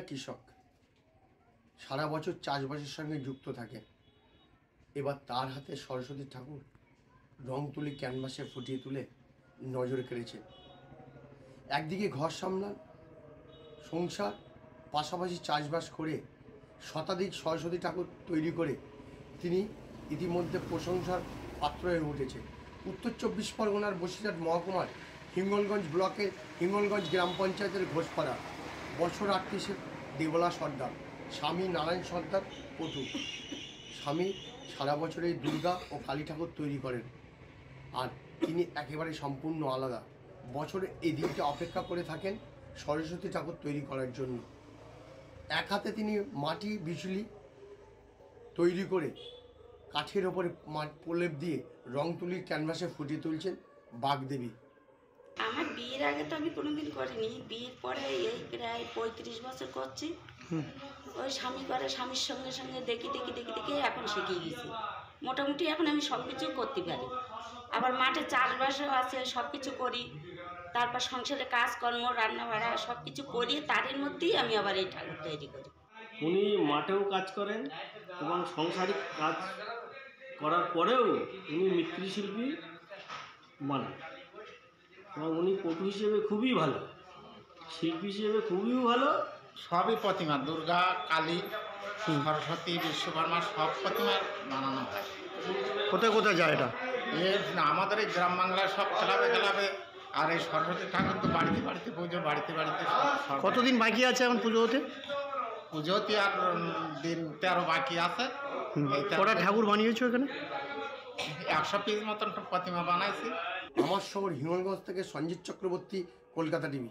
কৃষক, সারা বছর চাষবাসের সঙ্গে যুক্ত থাকে। এবার তার হাতে সরস্বতী ঠাকুর রং তুলি ক্যানভাসে ফুটিয়ে তুলে নজর কেড়েছে। একদিকে ঘর সামলান, সংসার, পাশাপাশি চাষবাস করে শতাধিক সরস্বতী ঠাকুর তৈরি করে তিনি ইতিমধ্যে প্রশংসার পাত্র হয়ে উঠেছে। উত্তর 24 পরগনার বসিরহাট মহকুমার হিঙ্গলগঞ্জ ব্লকের হিঙ্গলগঞ্জ গ্রাম পঞ্চায়েতের ঘোষপাড়া বছর 38-এর দেবলা সর্দার, স্বামী নারায়ণ সর্দার পটু। স্বামী সারা বছরে দুর্গা ও কালী ঠাকুর তৈরি করেন, আর তিনি একেবারে সম্পূর্ণ আলাদা। বছরে এই দিনটা অপেক্ষা করে থাকেন সরস্বতী ঠাকুর তৈরি করার জন্য। এক হাতে তিনি মাটি বিচুলি তৈরি করে কাঠের ওপরে প্রলেপ দিয়ে রং তুলির ক্যানভাসে ফুটিয়ে তুলছেন বাগদেবী। আমার বিয়ের আগে তো আমি কোনোদিন করিনি, বিয়ের পরে এই প্রায় 35 বছর করছি। ওই স্বামী করে, স্বামীর সঙ্গে সঙ্গে দেখি এখন শিখে গেছি। মোটামুটি এখন আমি সব কিছু করতে পারি। আবার মাঠে চাষবাসও আছে, সব কিছু করি। তারপর সংসারে কাজকর্ম, রান্না বাড়া সব কিছু করি, তারের মধ্যেই আমি আবার এই ঠাকুর তৈরি করি। উনি মাঠেও কাজ করেন এবং সাংসারিক কাজ করার পরেও উনি মৃৎশিল্পী মানেন এবং উনি পটু হিসেবে খুবই ভালো, শিল্পী হিসেবে খুবই ভালো। সবই প্রতিমা, দুর্গা, কালী, সরস্বতী, বিশ্বকর্মা সব প্রতিমা বানানো হয়। কোথায় কোথায় যায় এটা? আমাদের এই গ্রাম বাংলায় সব খেলাবে। আর এই সরস্বতী ঠাকুর তো বাড়িতে পুজো, বাড়িতে কতদিন বাকি আছে এখন পুজো হতে? পুজোতে আর দিন 13 বাকি আছে। কটা ঠাকুর বানিয়েছো এখানে? 100 পিস মতন প্রতিমা বানাইছি। আমার শহর হিঙ্গলগঞ্জ থেকে সঞ্জিত চক্রবর্তী, কলকাতা টিভি।